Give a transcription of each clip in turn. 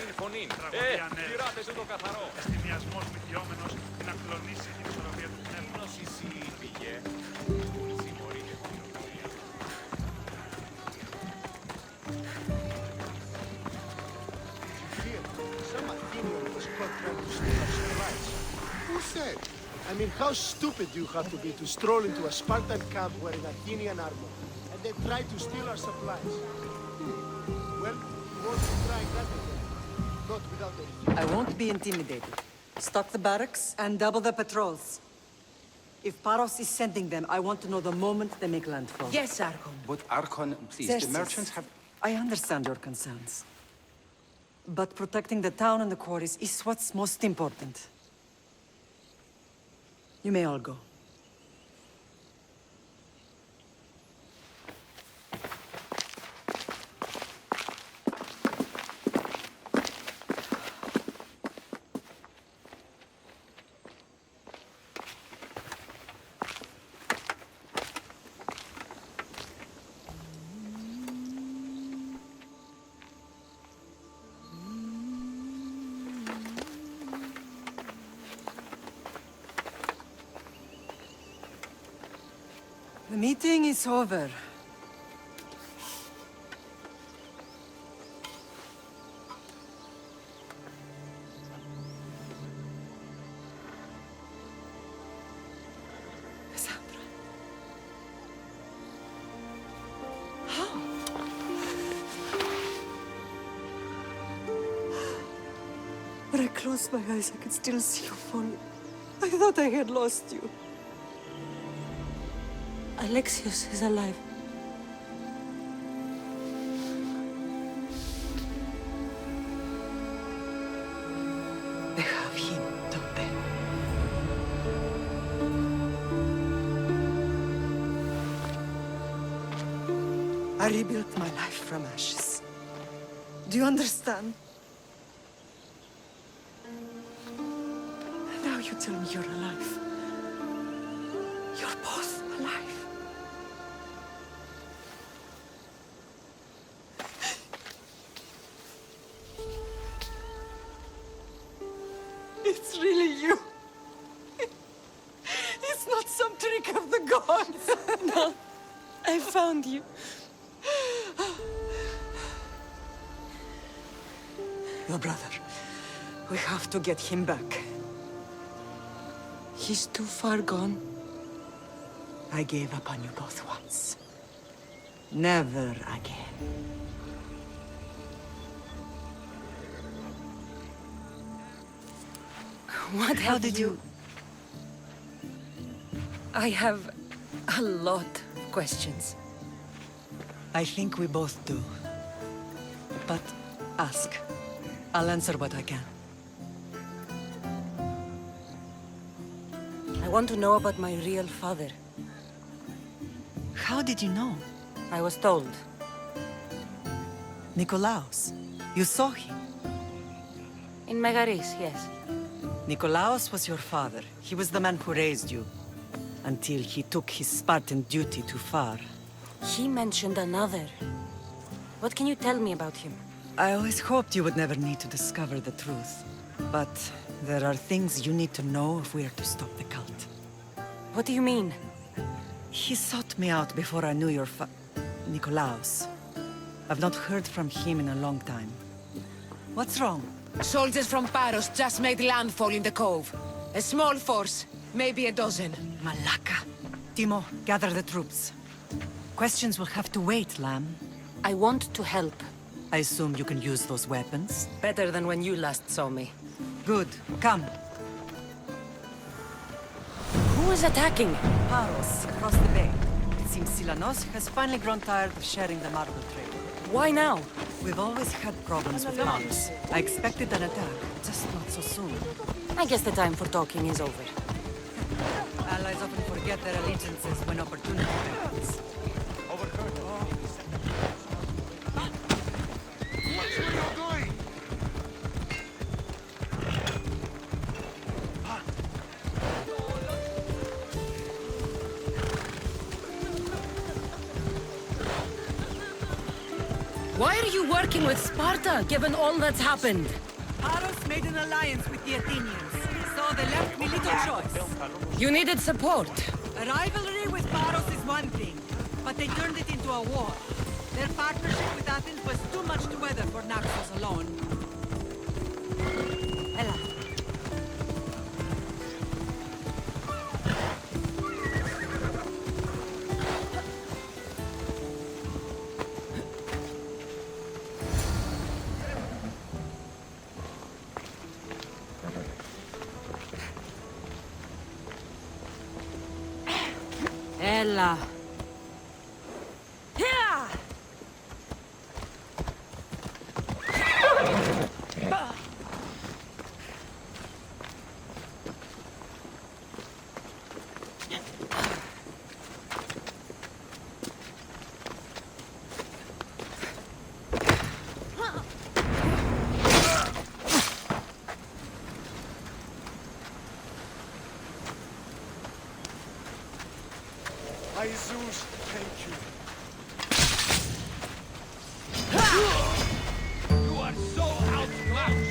μην φωνήν. Τραγωδία νέα. Πειράτε σου το καθαρό. Εστιμιασμός μυθιόμενος να κλονίσει την ισορροπία του πνεύματος. Νόση πήγε. Συμμορείτε την ορκία. Some Athenian was caught trying to steal our supplies. Who said? I mean, how stupid do you have to be to stroll into a Spartan camp wearing Athenian armor and then try to steal our supplies? Well, you won't be trying that again. Not without a I won't be intimidated. Stock the barracks and double the patrols. If Paros is sending them, I want to know the moment they make landfall. Yes, Archon. But Archon, please, Xerxes, the merchants have... I understand your concerns. But protecting the town and the quarries is what's most important. You may all go. The meeting is over. Cassandra. How? When I closed my eyes, I could still see you fall. I thought I had lost you. Alexios is alive. They have him, don't they? I rebuilt my life from ashes. Do you understand? Now you tell me you're alive. You're both alive. It's really you. It's not some trick of the gods. No, I found you. Your brother. We have to get him back. He's too far gone. I gave up on you both once. Never again. How did you... I have a lot of questions. I think we both do. But ask. I'll answer what I can. I want to know about my real father. How did you know? I was told. Nikolaos. You saw him. In Megaris, yes. Nikolaos was your father. He was the man who raised you. Until he took his Spartan duty too far. He mentioned another. What can you tell me about him? I always hoped you would never need to discover the truth. But there are things you need to know if we are to stop the cult. What do you mean? He sought me out before I knew your Nikolaos. I've not heard from him in a long time. What's wrong? Soldiers from Paros just made landfall in the cove. A small force, maybe a dozen. Malaka. Timo, gather the troops. Questions will have to wait, Lamb. I want to help. I assume you can use those weapons? Better than when you last saw me. Good. Come. Who is attacking? Paros, across the bay. It seems Silanos has finally grown tired of sharing the marble trade. Why now? We've always had problems with Paros. I expected an attack, just not so soon. I guess the time for talking is over. Allies often forget their allegiances when opportunity happens. Why are you working with Sparta, given all that's happened? Paros made an alliance with the Athenians, so they left me little choice. You needed support. A rivalry with Paros is one thing, but they turned it into a war. Their partnership with Athens was too much to weather for Naxos alone. Ella. Ella. Here! My Zeus, thank you. You are so outmatched!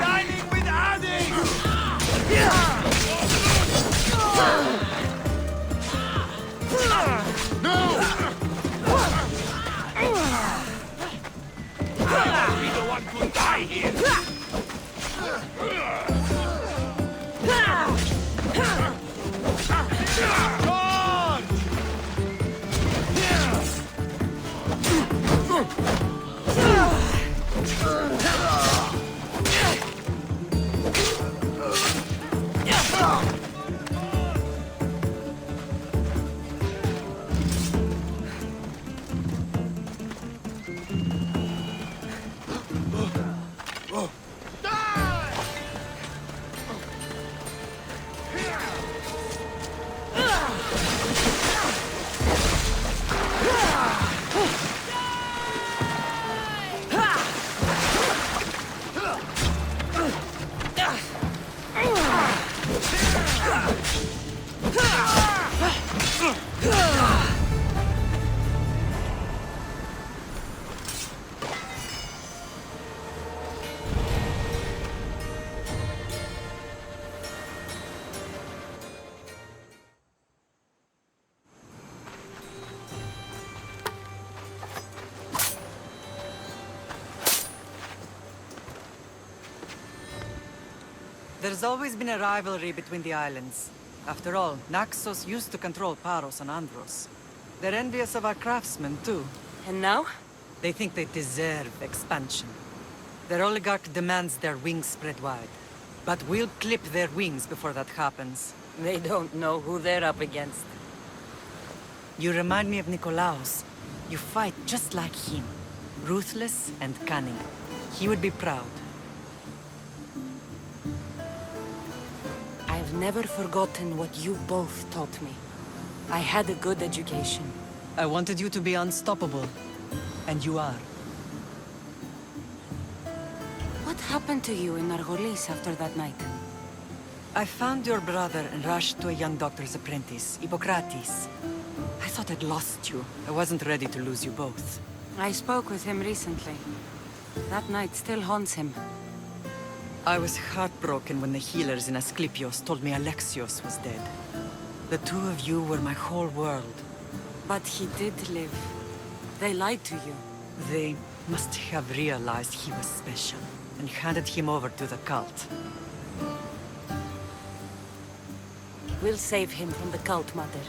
Dining with Adi! Be the one to die here! There's always been a rivalry between the islands. After all, Naxos used to control Paros and Andros. They're envious of our craftsmen, too. And now? They think they deserve expansion. Their oligarch demands their wings spread wide. But we'll clip their wings before that happens. They don't know who they're up against. You remind me of Nikolaos. You fight just like him. Ruthless and cunning. He would be proud. I've never forgotten what you both taught me. I had a good education. I wanted you to be unstoppable. And you are. What happened to you in Argolis after that night? I found your brother and rushed to a young doctor's apprentice, Hippocrates. I thought I'd lost you. I wasn't ready to lose you both. I spoke with him recently. That night still haunts him. I was heartbroken when the healers in Asclepios told me Alexios was dead. The two of you were my whole world. But he did live. They lied to you. They must have realized he was special and handed him over to the cult. We'll save him from the cult, Mother.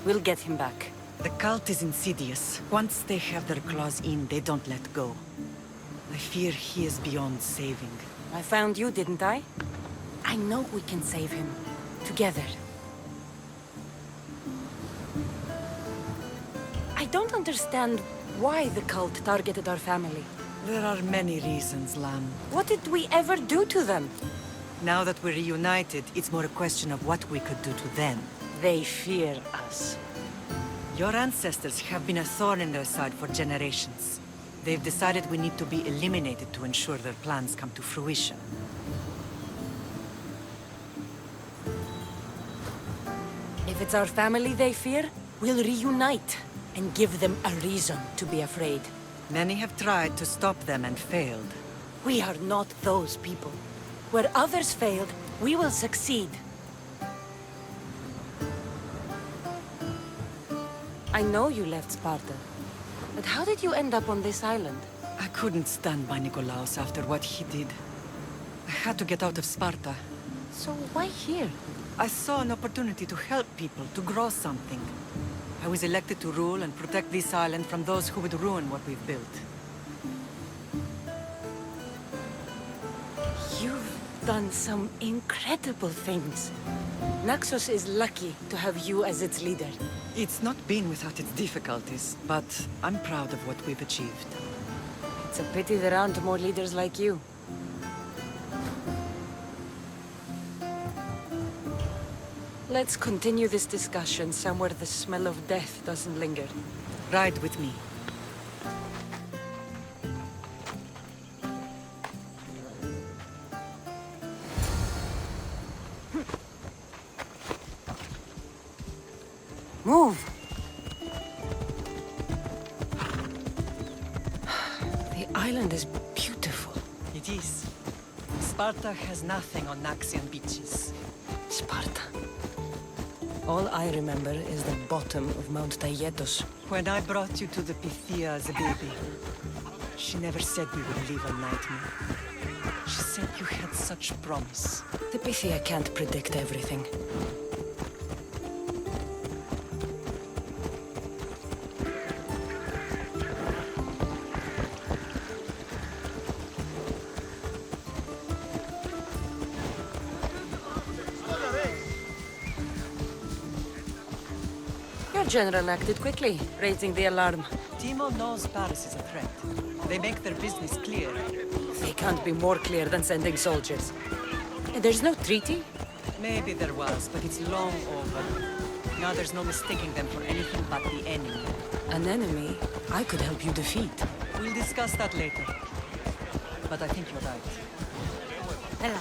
We'll get him back. The cult is insidious. Once they have their claws in, they don't let go. I fear he is beyond saving. I found you, didn't I? I know we can save him. Together. I don't understand why the cult targeted our family. There are many reasons, Lamb. What did we ever do to them? Now that we're reunited, it's more a question of what we could do to them. They fear us. Your ancestors have been a thorn in their side for generations. They've decided we need to be eliminated to ensure their plans come to fruition. If it's our family they fear, we'll reunite and give them a reason to be afraid. Many have tried to stop them and failed. We are not those people. Where others failed, we will succeed. I know you left Sparta, but how did you end up on this island? I couldn't stand by Nikolaos after what he did. I had to get out of Sparta. So why here? I saw an opportunity to help people, to grow something. I was elected to rule and protect this island from those who would ruin what we've built. You've done some incredible things. Naxos is lucky to have you as its leader. It's not been without its difficulties, but I'm proud of what we've achieved. It's a pity there aren't more leaders like you. Let's continue this discussion somewhere the smell of death doesn't linger. Ride with me. Move! The island is beautiful. It is. Sparta has nothing on Naxian beaches. Sparta. All I remember is the bottom of Mount Taygetos. When I brought you to the Pythia as a baby, she never said we would live a nightmare. She said you had such promise. The Pythia can't predict everything. Your general acted quickly, raising the alarm. Timo knows Paris is a threat. They make their business clear. They can't be more clear than sending soldiers. There's no treaty? Maybe there was, but it's long over. Now there's no mistaking them for anything but the enemy. An enemy I could help you defeat. We'll discuss that later. But I think you're right. Ella.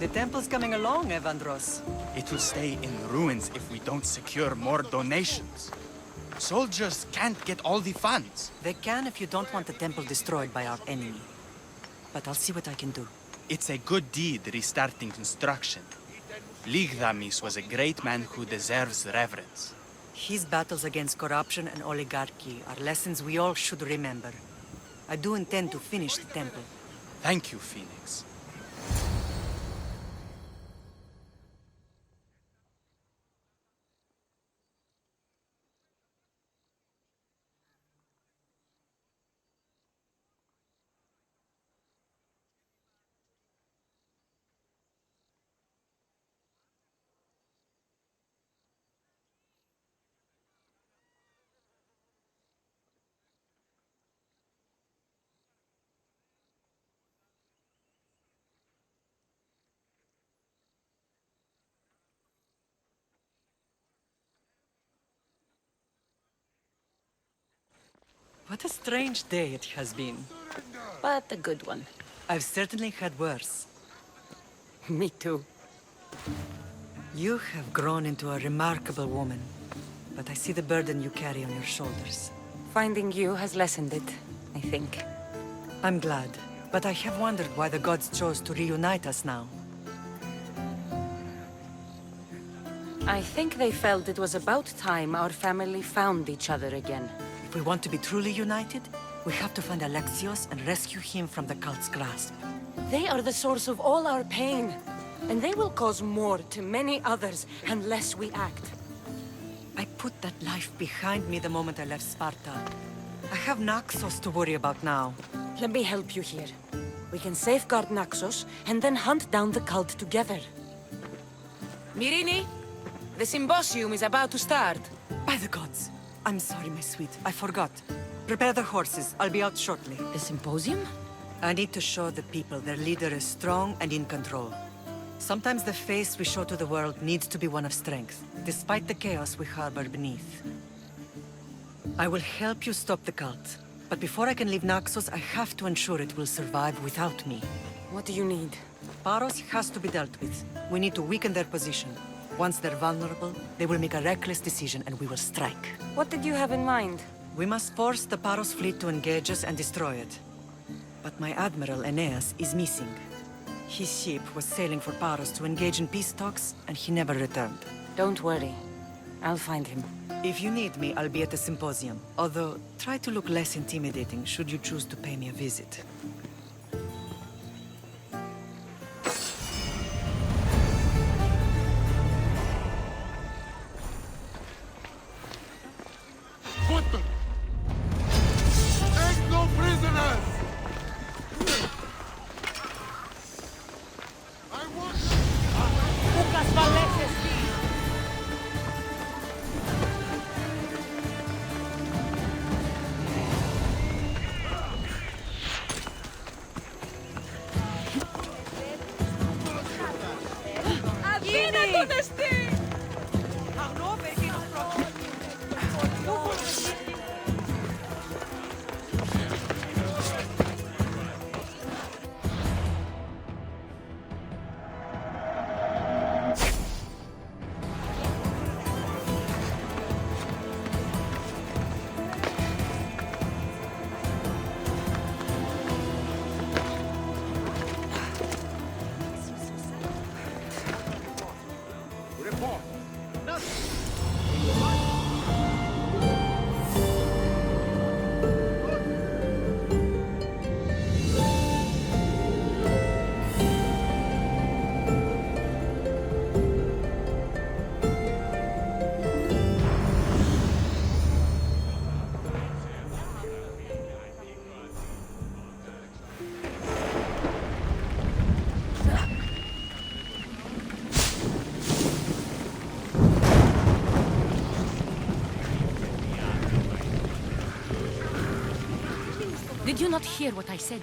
The temple's coming along, Evandros. It will stay in ruins if we don't secure more donations. Soldiers can't get all the funds. They can if you don't want the temple destroyed by our enemy. But I'll see what I can do. It's a good deed restarting construction. Ligdamis was a great man who deserves reverence. His battles against corruption and oligarchy are lessons we all should remember. I do intend to finish the temple. Thank you, Phoenix. What a strange day it has been. But a good one. I've certainly had worse. Me too. You have grown into a remarkable woman, but I see the burden you carry on your shoulders. Finding you has lessened it, I think. I'm glad, but I have wondered why the gods chose to reunite us now. I think they felt it was about time our family found each other again. If we want to be truly united, we have to find Alexios and rescue him from the cult's grasp. They are the source of all our pain, and they will cause more to many others unless we act. I put that life behind me the moment I left Sparta. I have Naxos to worry about now. Let me help you here. We can safeguard Naxos, and then hunt down the cult together. Mirini, the symposium is about to start. By the gods. I'm sorry, my sweet. I forgot. Prepare the horses. I'll be out shortly. The symposium? I need to show the people their leader is strong and in control. Sometimes the face we show to the world needs to be one of strength, despite the chaos we harbor beneath. I will help you stop the cult. But before I can leave Naxos, I have to ensure it will survive without me. What do you need? Paros has to be dealt with. We need to weaken their position. Once they're vulnerable, they will make a reckless decision and we will strike. What did you have in mind? We must force the Paros fleet to engage us and destroy it. But my admiral, Aeneas, is missing. His ship was sailing for Paros to engage in peace talks, and he never returned. Don't worry. I'll find him. If you need me, I'll be at the symposium. Although, try to look less intimidating should you choose to pay me a visit. What the? Take no prisoners! I want... Did you not hear what I said?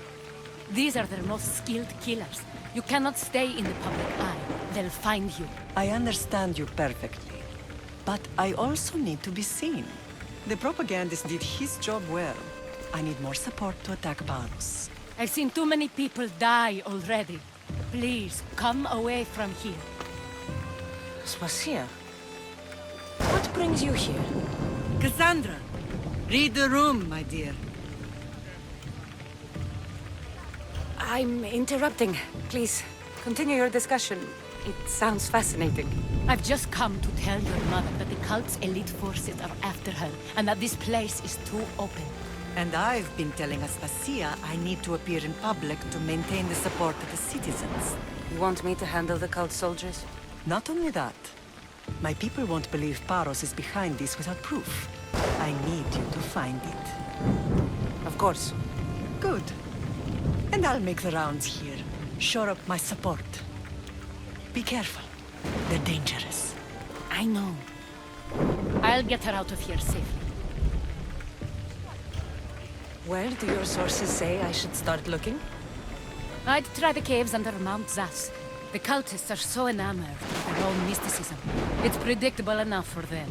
These are their most skilled killers. You cannot stay in the public eye. They'll find you. I understand you perfectly. But I also need to be seen. The propagandist did his job well. I need more support to attack Paros. I've seen too many people die already. Please, come away from here. Swasia, what brings you here? Cassandra! Read the room, my dear. I'm interrupting. Please, continue your discussion. It sounds fascinating. I've just come to tell your mother that the cult's elite forces are after her, and that this place is too open. And I've been telling Aspasia I need to appear in public to maintain the support of the citizens. You want me to handle the cult soldiers? Not only that, my people won't believe Paros is behind this without proof. I need you to find it. Of course. Good. And I'll make the rounds here. Shore up my support. Be careful. They're dangerous. I know. I'll get her out of here safely. Where do your sources say I should start looking? I'd try the caves under Mount Zas. The cultists are so enamored with their own mysticism. It's predictable enough for them.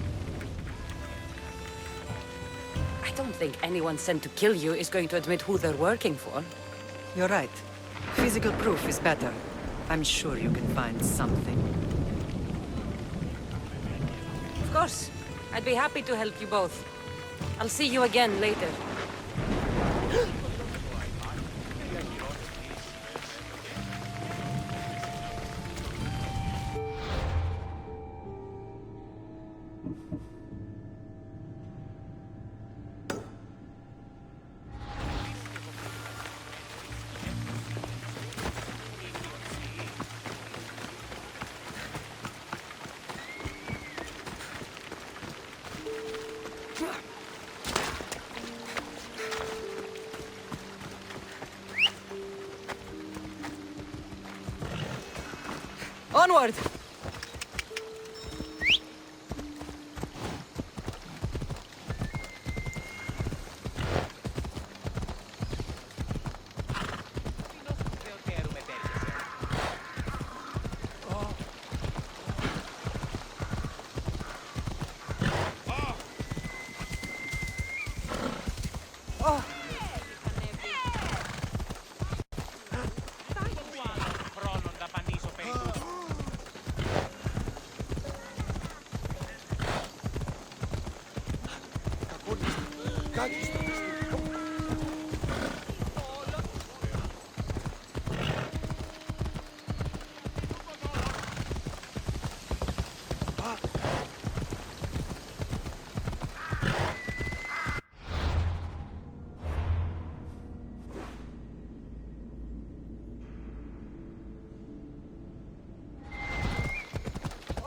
I don't think anyone sent to kill you is going to admit who they're working for. You're right. Physical proof is better. I'm sure you can find something. Of course. I'd be happy to help you both. I'll see you again later. Onward!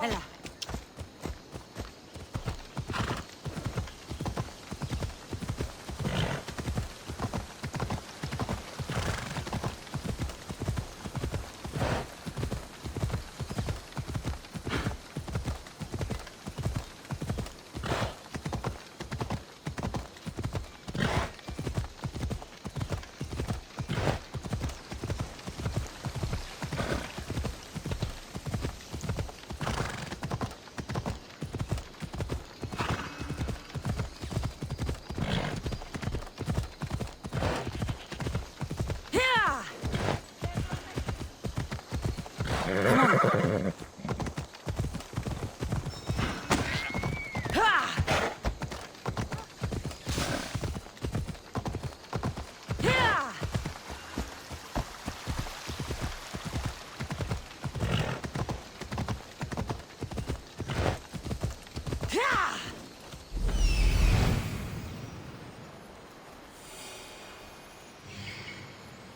Ella.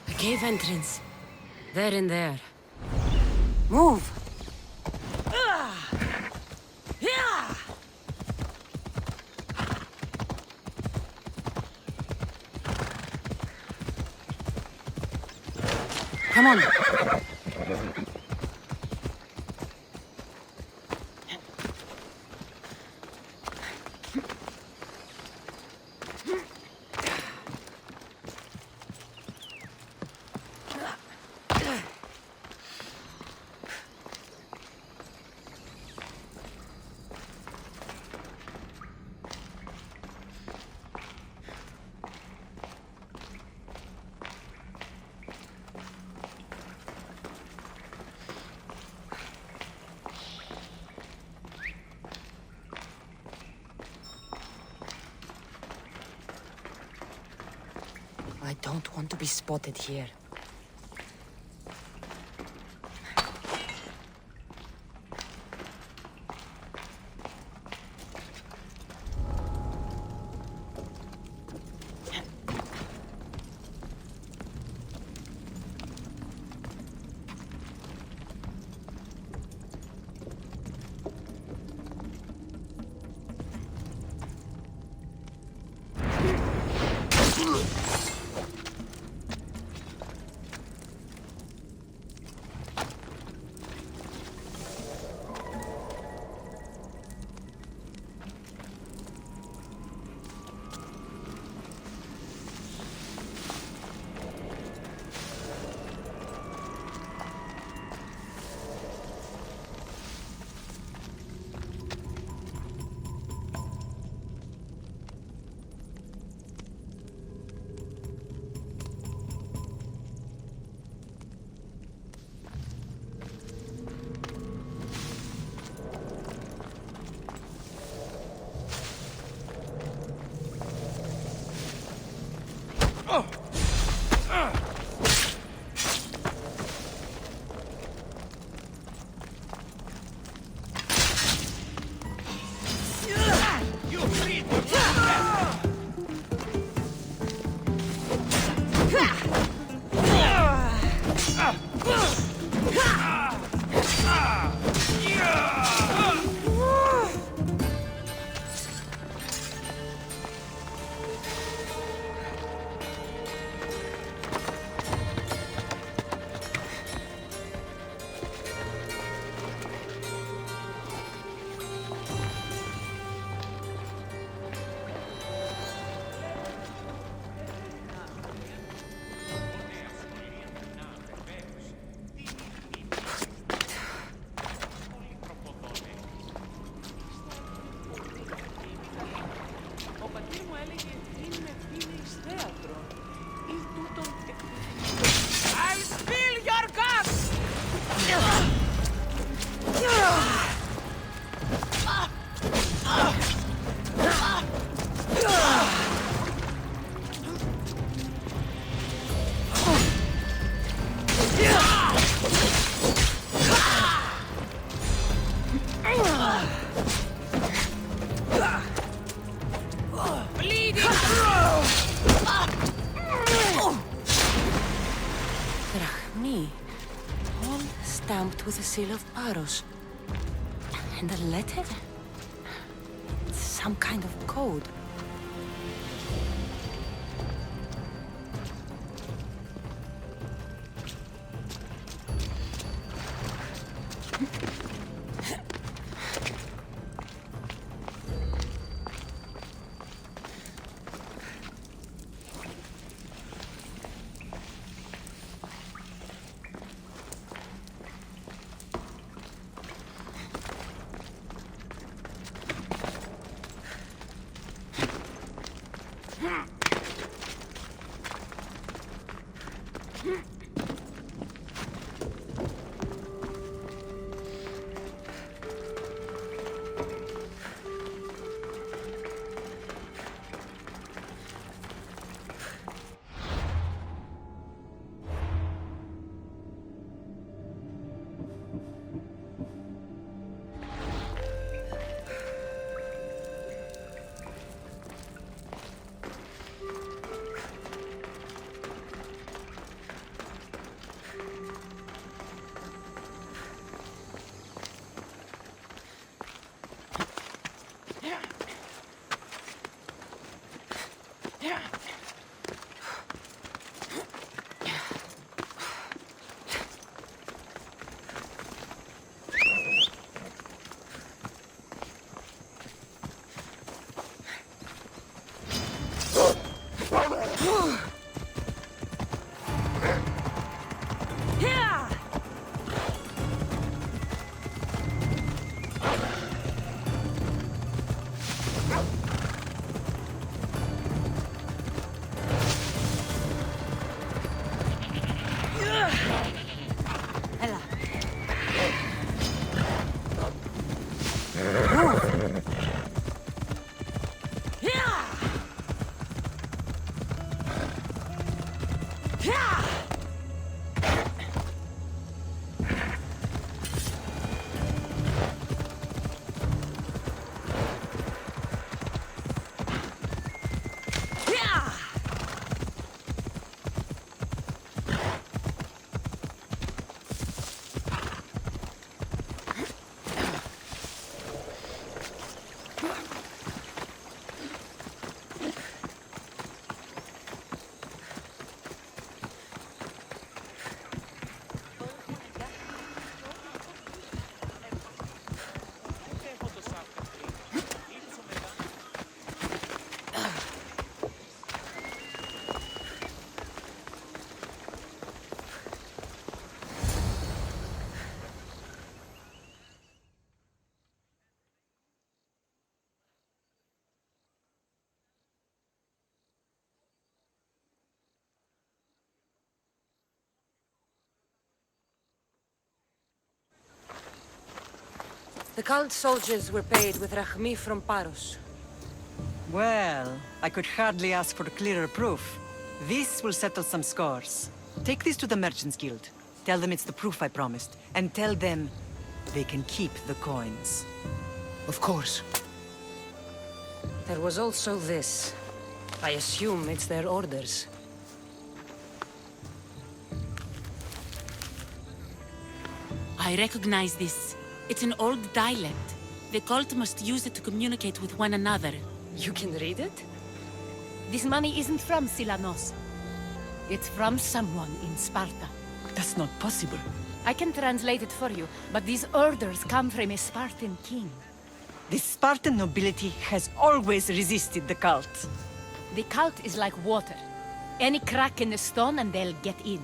The cave entrance. There in there. Move! Come on. I don't want to be spotted here. stamped with the seal of Paros. And a letter? It's some kind of code. The cult soldiers were paid with Rachmi from Paros. Well, I could hardly ask for clearer proof. This will settle some scores. Take this to the Merchants Guild. Tell them it's the proof I promised. And tell them they can keep the coins. Of course. There was also this. I assume it's their orders. I recognize this. It's an old dialect. The cult must use it to communicate with one another. You can read it? This money isn't from Silanos. It's from someone in Sparta. That's not possible. I can translate it for you, but these orders come from a Spartan king. The Spartan nobility has always resisted the cult. The cult is like water. Any crack in the stone and they'll get in.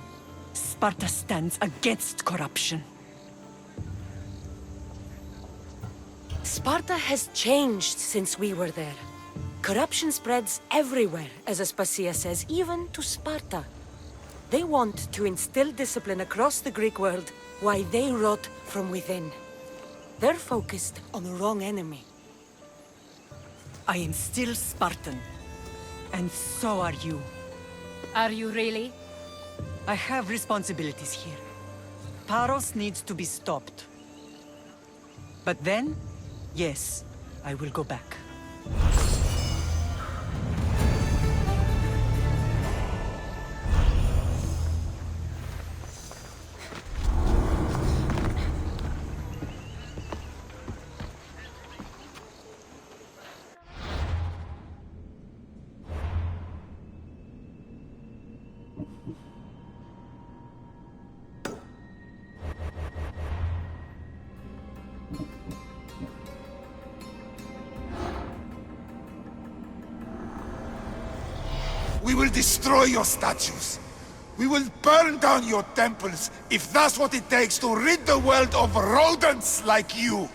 Sparta stands against corruption. Sparta has changed since we were there. Corruption spreads everywhere, as Aspasia says, even to Sparta. They want to instill discipline across the Greek world, while they rot from within. They're focused on the wrong enemy. I am still Spartan. And so are you. Are you really? I have responsibilities here. Paros needs to be stopped. But then, yes, I will go back. We will destroy your statues. We will burn down your temples if that's what it takes to rid the world of rodents like you.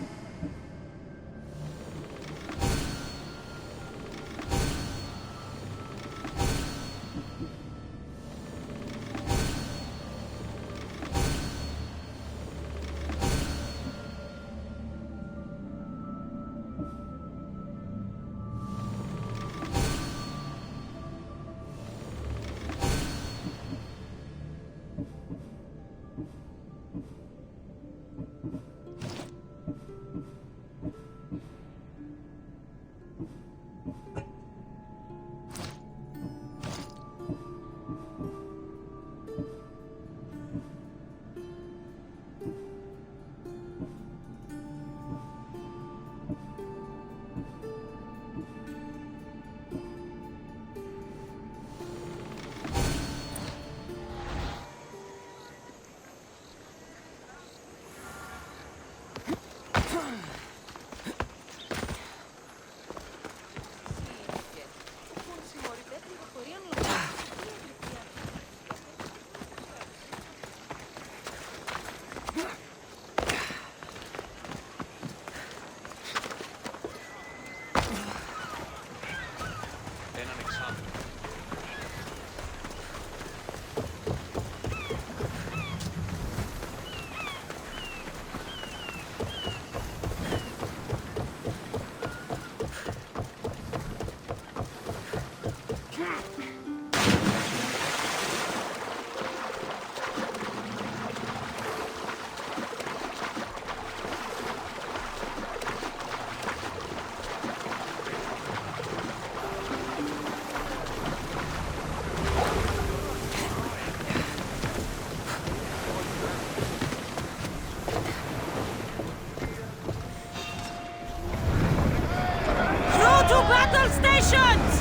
Battle stations!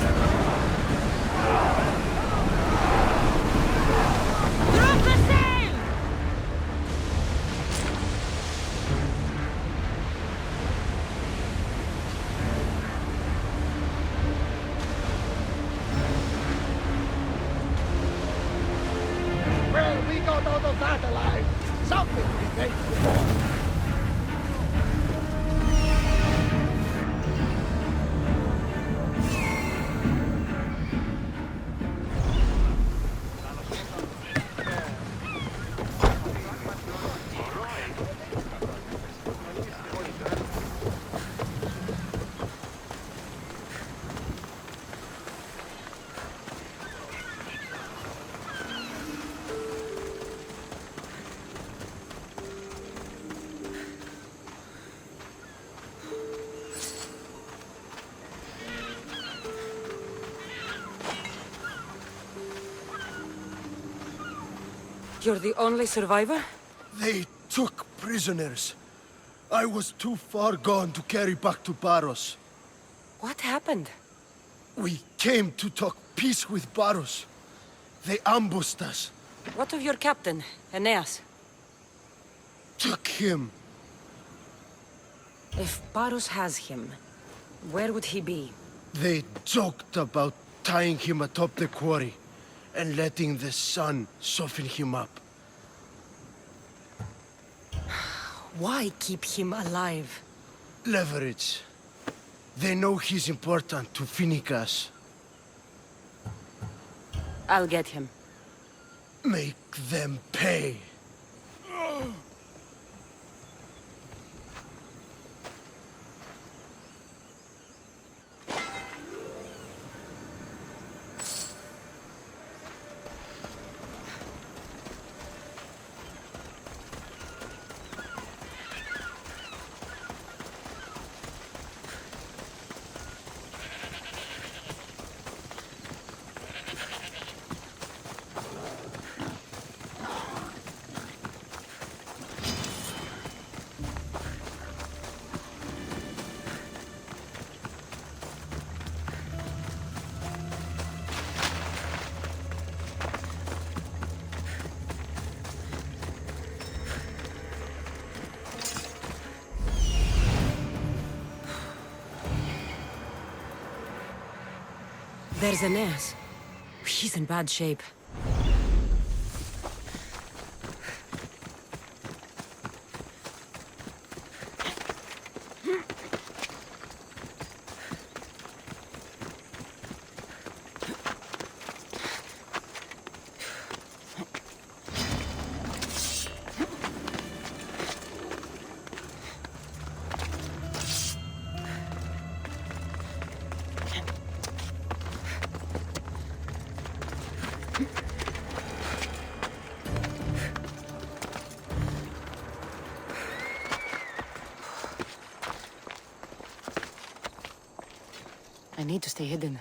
Drop the sail! Well, we got out of that alive. Something to be thankful for. You're the only survivor? They took prisoners. I was too far gone to carry back to Baros. What happened? We came to talk peace with Baros. They ambushed us. What of your captain, Aeneas? Took him. If Baros has him, where would he be? They joked about tying him atop the quarry and letting the sun soften him up. Why keep him alive? Leverage. They know he's important to Finicas. I'll get him. Make them pay. There's Aeneas. He's in bad shape. I need to stay hidden.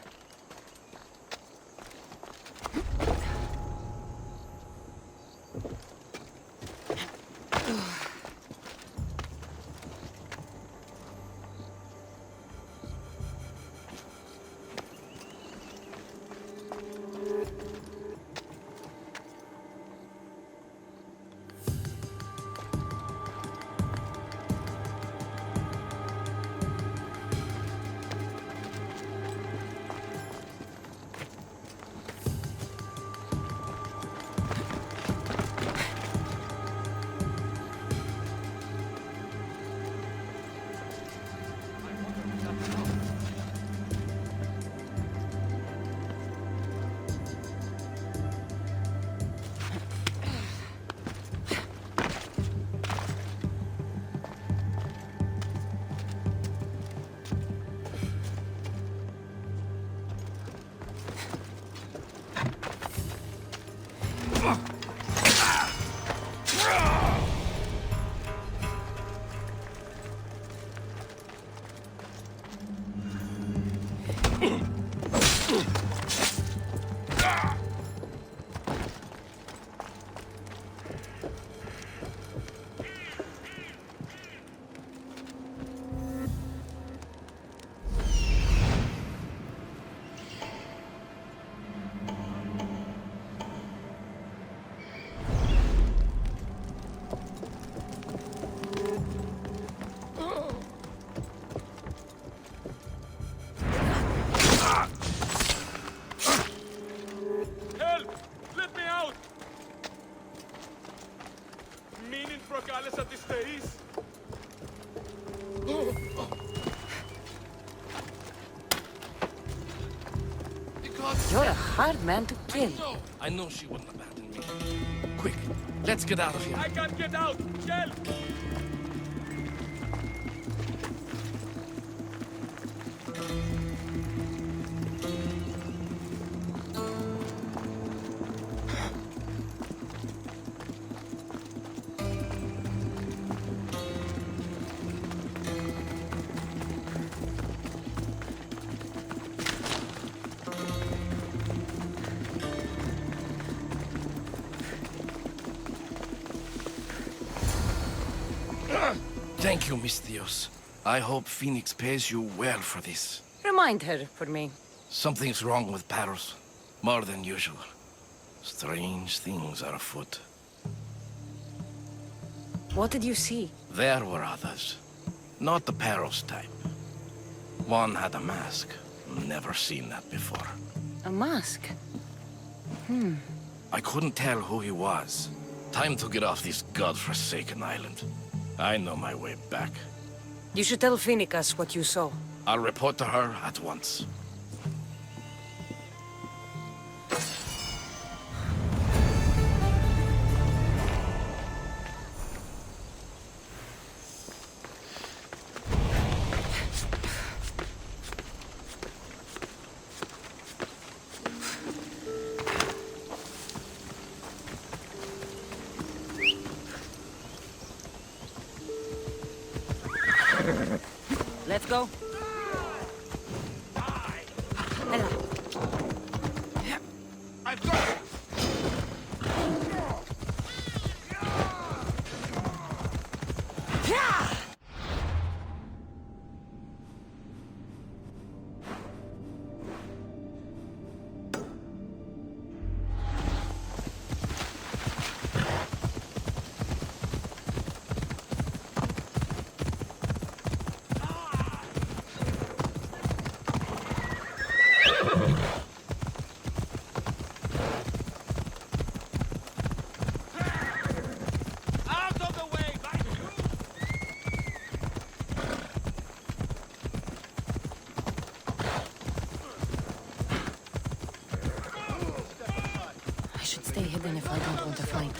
Help! Let me out! Meaning Fragalis at this days? You're a hard man to kill. I know she wouldn't abandon me. Quick, let's get out of here. I can't get out! Help! Thank you, Miss Theos. I hope Phoenix pays you well for this. Remind her for me. Something's wrong with Paros. More than usual. Strange things are afoot. What did you see? There were others. Not the Paros type. One had a mask. Never seen that before. A mask? I couldn't tell who he was. Time to get off this godforsaken island. I know my way back. You should tell Phoenix what you saw. I'll report to her at once. Let's go. Ella. I've got it! might want to find.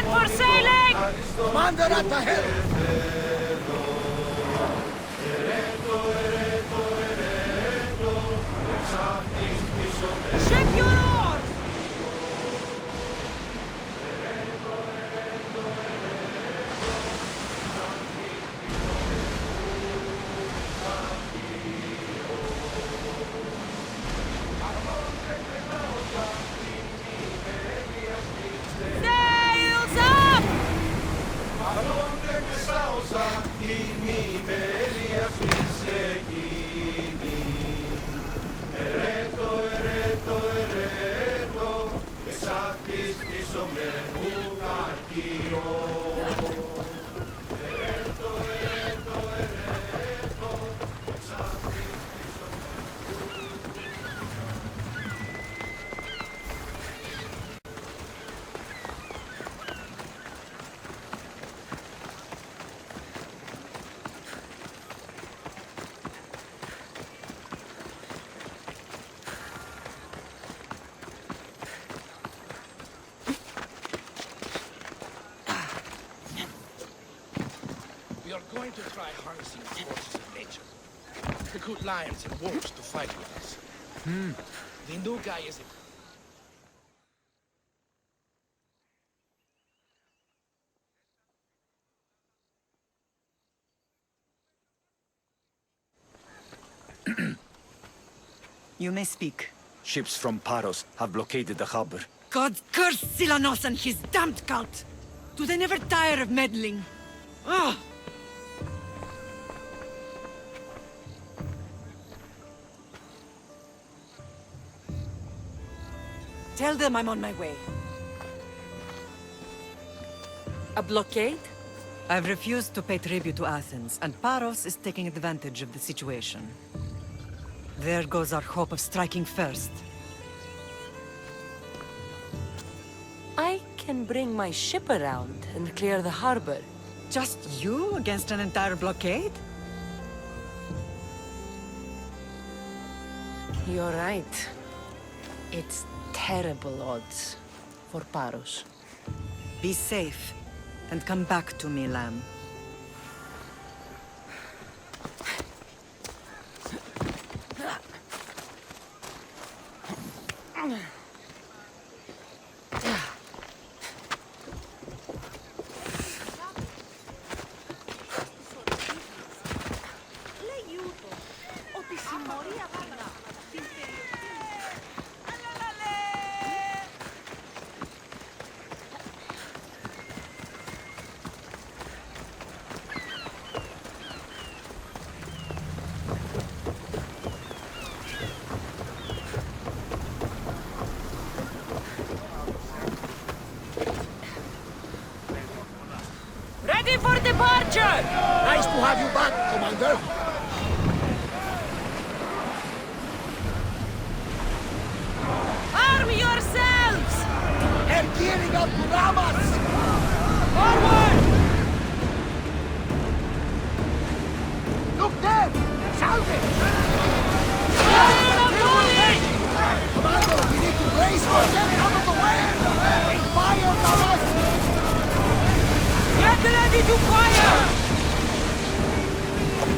For sailing! Commander at the helm! Ship your oars! Sails up! We are going to try harnessing the forces of nature. Recruit lions and wolves to fight with us. The new guy is... You may speak. Ships from Paros have blockaded the harbor. God curse Silanos and his damned cult! Do they never tire of meddling? Ah! Tell them I'm on my way. A blockade? I've refused to pay tribute to Athens, and Paros is taking advantage of the situation. There goes our hope of striking first. I can bring my ship around and clear the harbor. Just you against an entire blockade? You're right. It's terrible odds for Paros. Be safe, and come back to me, lamb. Ready for departure! Nice to have you back, Commander. Arm yourselves! They're gearing up to ram us! Forward! Look there! South! Get ready to fire!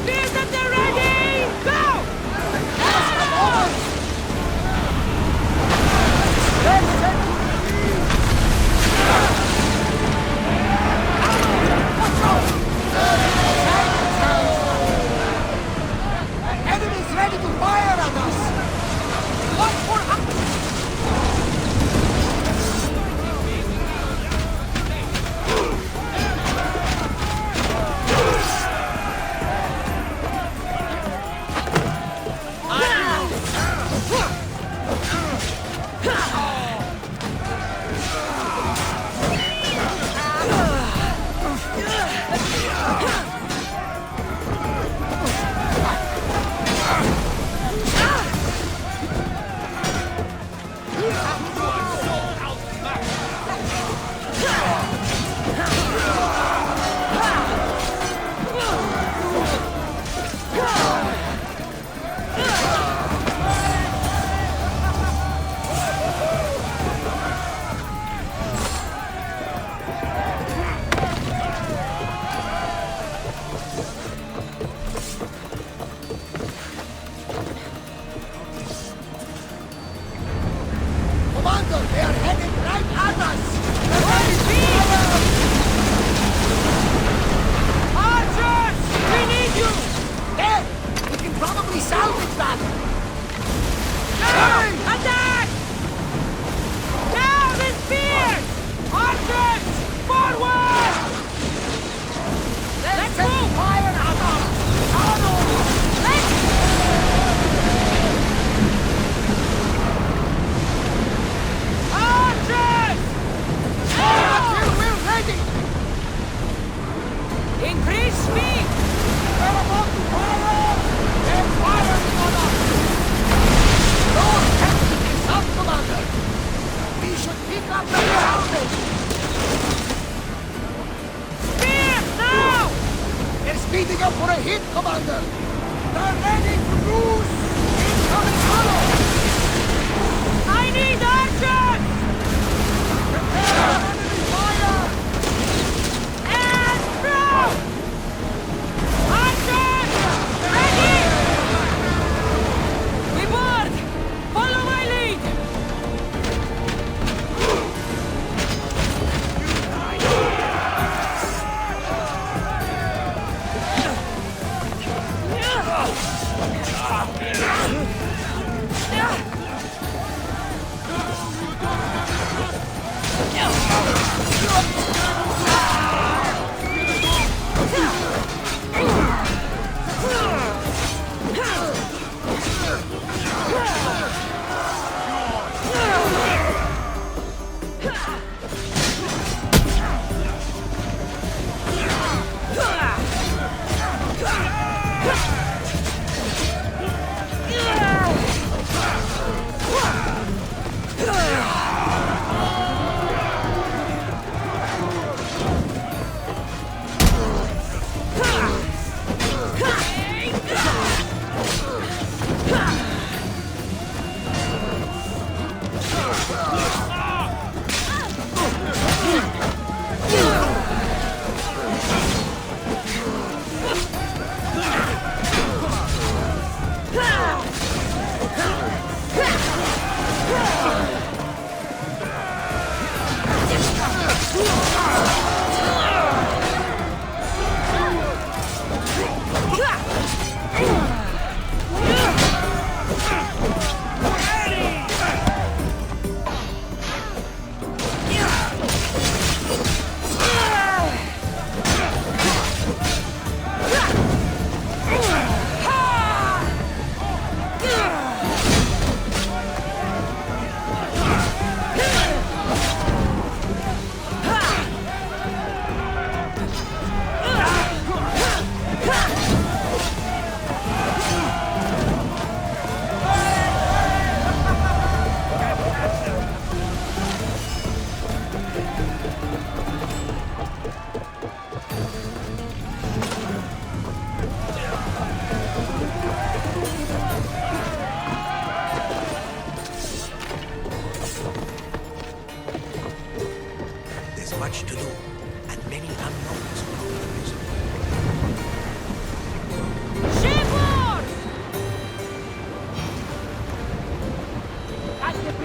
Spears at the ready! Go! Enemies ready to fire at us! What for? Commander, they are headed right at us! Archers! We need you! There! We can probably salvage that! Now! Attack! Now the spears! Archers! Forward! Let's move! Fire at us! Archers! We're ready! Increase speed! We're about to fire! They're firing on us! Your tactic is up, Commander! We should pick up the grounded! Spears now! They're speeding up for a hit, Commander! They're ready to lose! Incoming arrow! I need archers! Prepare enemy fire! And throw! Archers! Ready! We board! Follow my lead!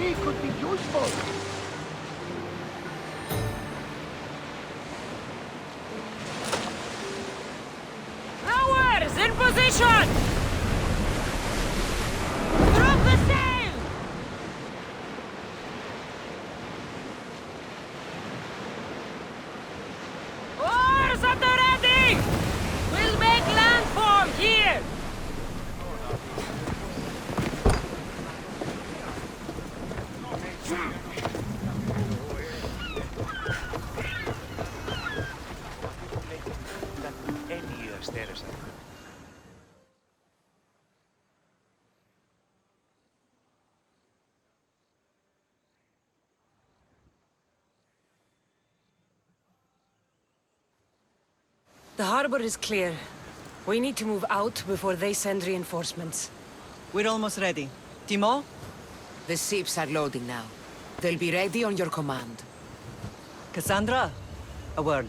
tree could be useful. Rowers, in position! Drop the sail! Oars at the ready! We'll make landfall here! The harbor is clear. We need to move out before they send reinforcements. We're almost ready. Timo? The ships are loading now. They'll be ready on your command. Cassandra? A word.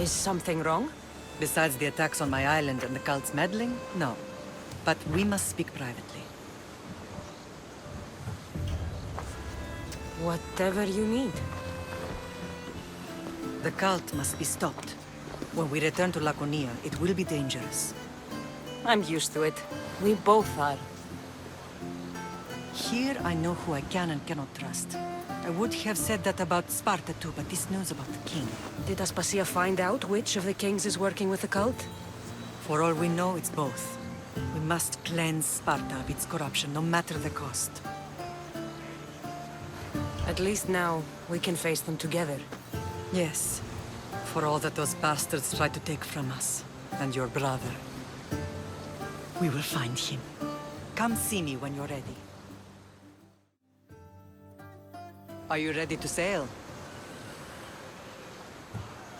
Is something wrong? Besides the attacks on my island and the cult's meddling? No. But we must speak privately. Whatever you need. The cult must be stopped. When we return to Laconia, it will be dangerous. I'm used to it. We both are. Here I know who I can and cannot trust. I would have said that about Sparta too, but this news about the king... Did Aspasia find out which of the kings is working with the cult? For all we know, it's both. We must cleanse Sparta of its corruption, no matter the cost. At least now, we can face them together. Yes. For all that those bastards tried to take from us, and your brother. We will find him. Come see me when you're ready. Are you ready to sail?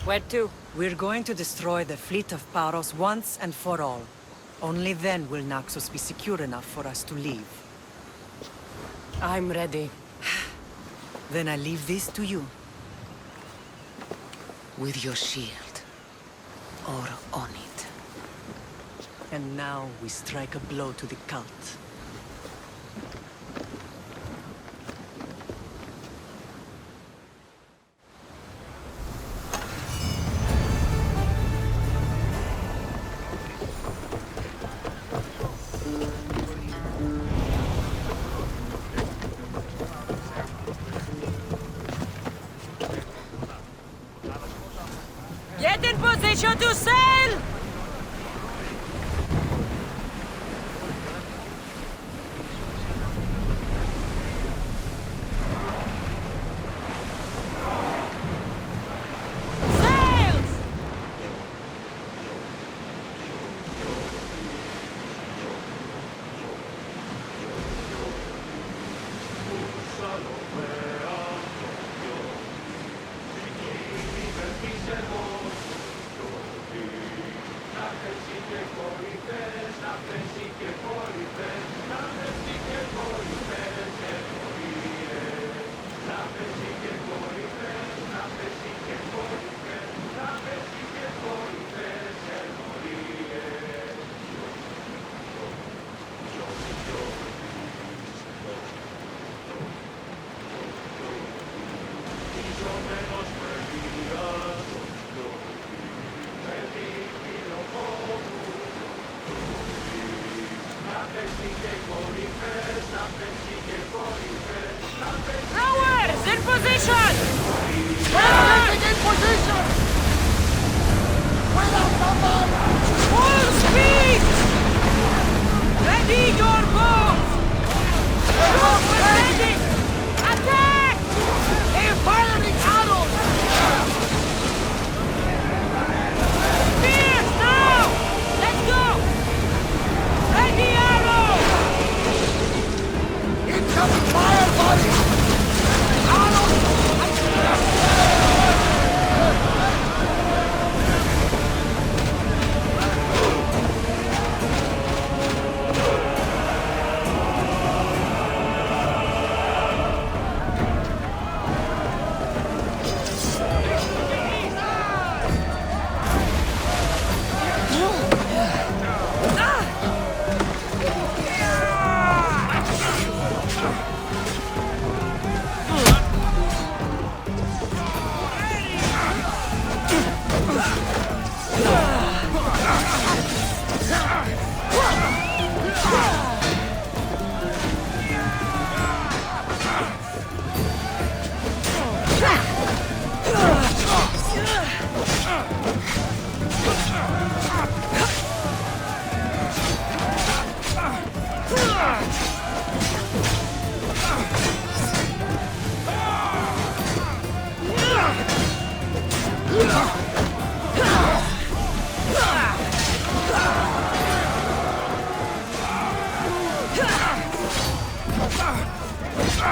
Where to? We're going to destroy the fleet of Paros once and for all. Only then will Naxos be secure enough for us to leave. I'm ready. Then I leave this to you. With your shield. Or on it. And now we strike a blow to the cult. Get in position to sail! Sails! Rowers, in position! Getting in position! Without cover! Full speed! Ready your boats! Troops ready! Attack! They're firing arrows! Spears now! Let's go! Ready arrow! Incoming fire body!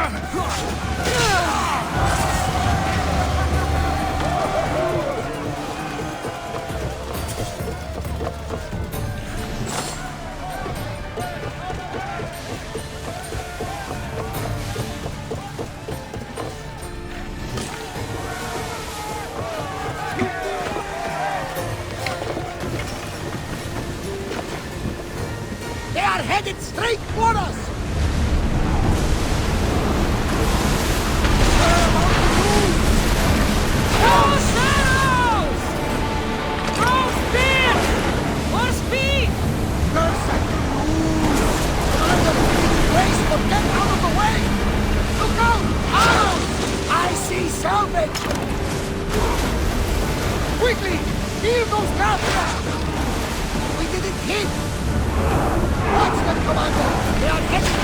They are headed straight for us! Salvage! Quickly! Heal those captors! We didn't hit! Watch them, Commander! They are heading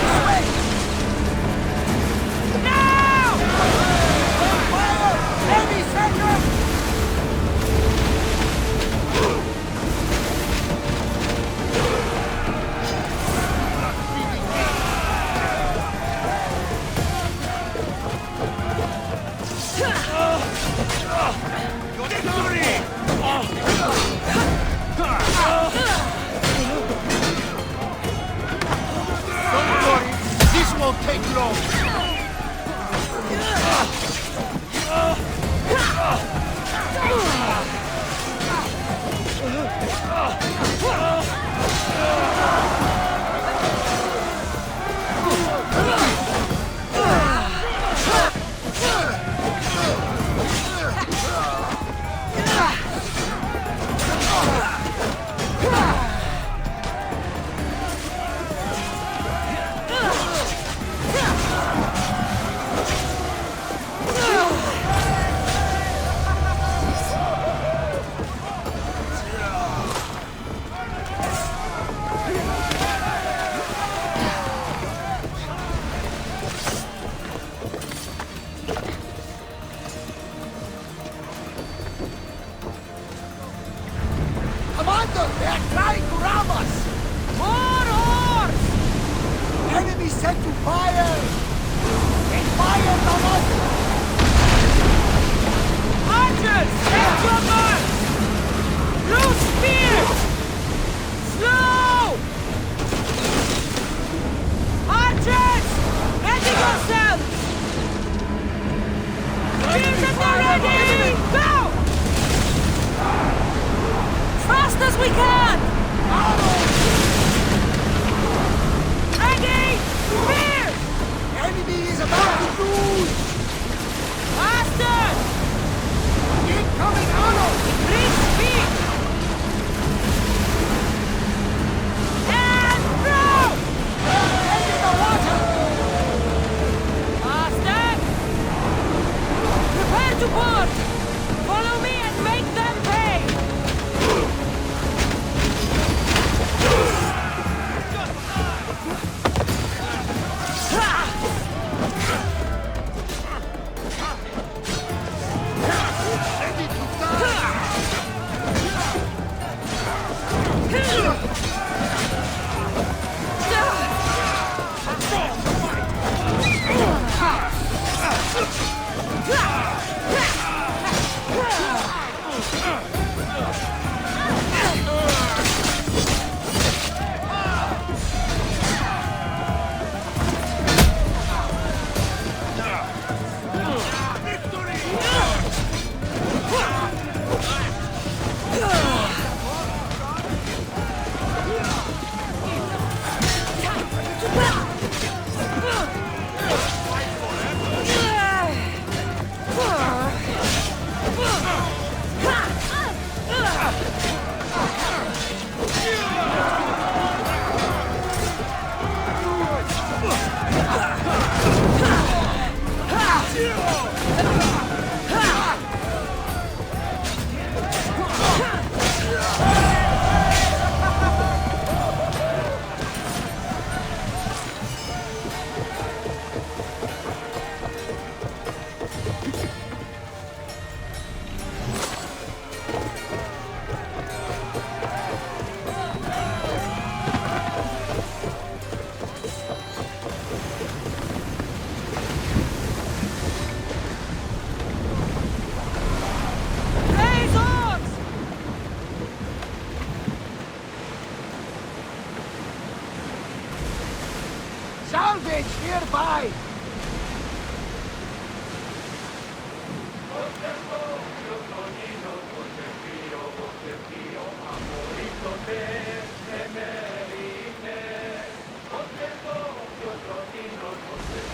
salvage nearby!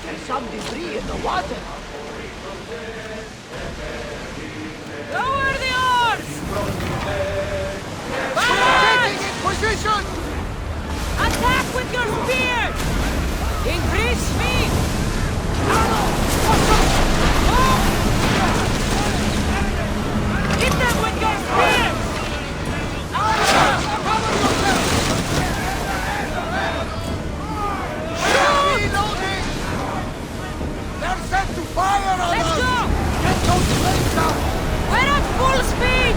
There's some debris in the water. Lower the oars! Taking in position! Attack with your spears! Increase speed! Hit them with your spears! Reloading! They're set to fire on Let's us! go! Get those flames out! We're at full speed!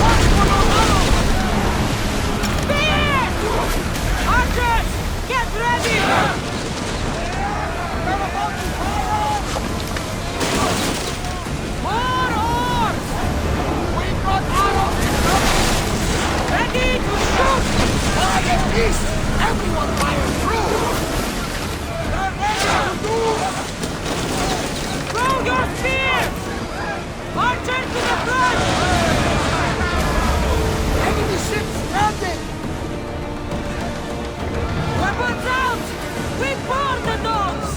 Watch for the tunnel! Spears! Archers! Get ready! They're about to fire! More oars! We've got arrows! Ready to shoot! Fire east! Everyone fire through! They're ready to move! Throw your spears! Archers to the front! Enemy ships stranded! Weapons out! We board the dogs!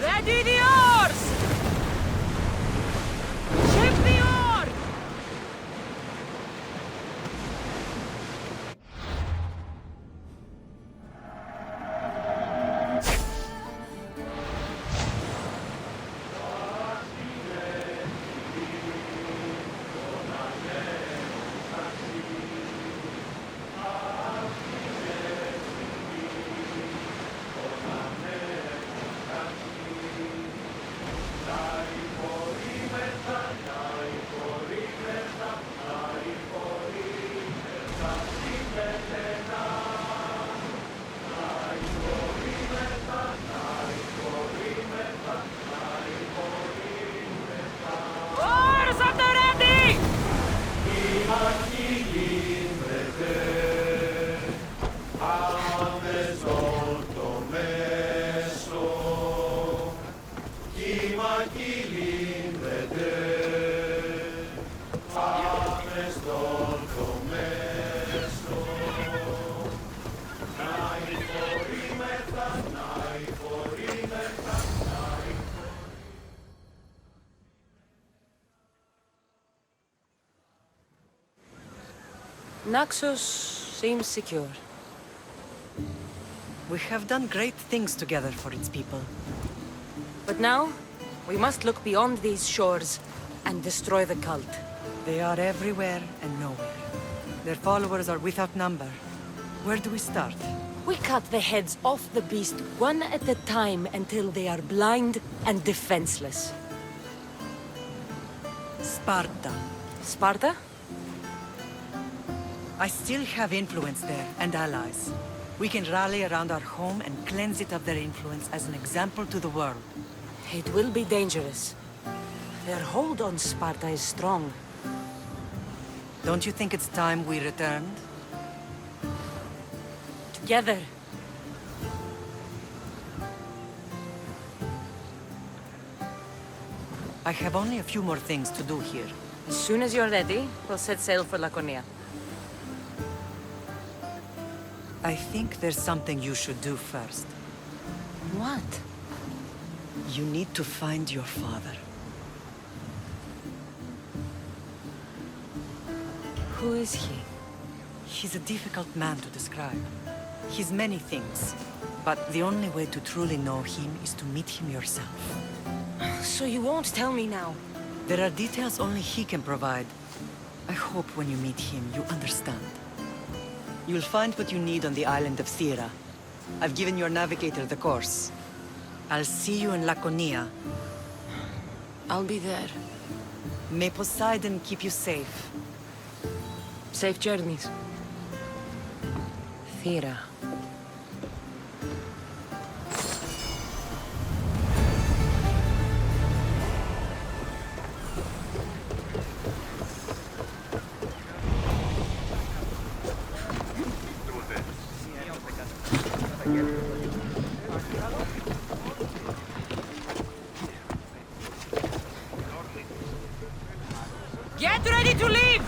Ready the oars! Ship the oar! Oars at the ready! Naxos Seems secure. We have done great things together for its people. But now, we must look beyond these shores and destroy the cult. They are everywhere and nowhere. Their followers are without number. Where do we start? We cut the heads off the beast one at a time until they are blind and defenseless. Sparta. Sparta? I still have influence there, and allies. We can rally around our home and cleanse it of their influence as an example to the world. It will be dangerous. Their hold on Sparta is strong. Don't you think it's time we returned? Together. I have only a few more things to do here. As soon as you're ready, we'll set sail for Laconia. I think there's something you should do first. What? You need to find your father. Who is he? He's a difficult man to describe. He's many things, but the only way to truly know him is to meet him yourself. So you won't tell me now? There are details only he can provide. I hope when you meet him, you understand. You'll find what you need on the island of Thera. I've given your navigator the course. I'll see you in Laconia. I'll be there. May Poseidon keep you safe. Safe journeys. Thera. Get ready to leave!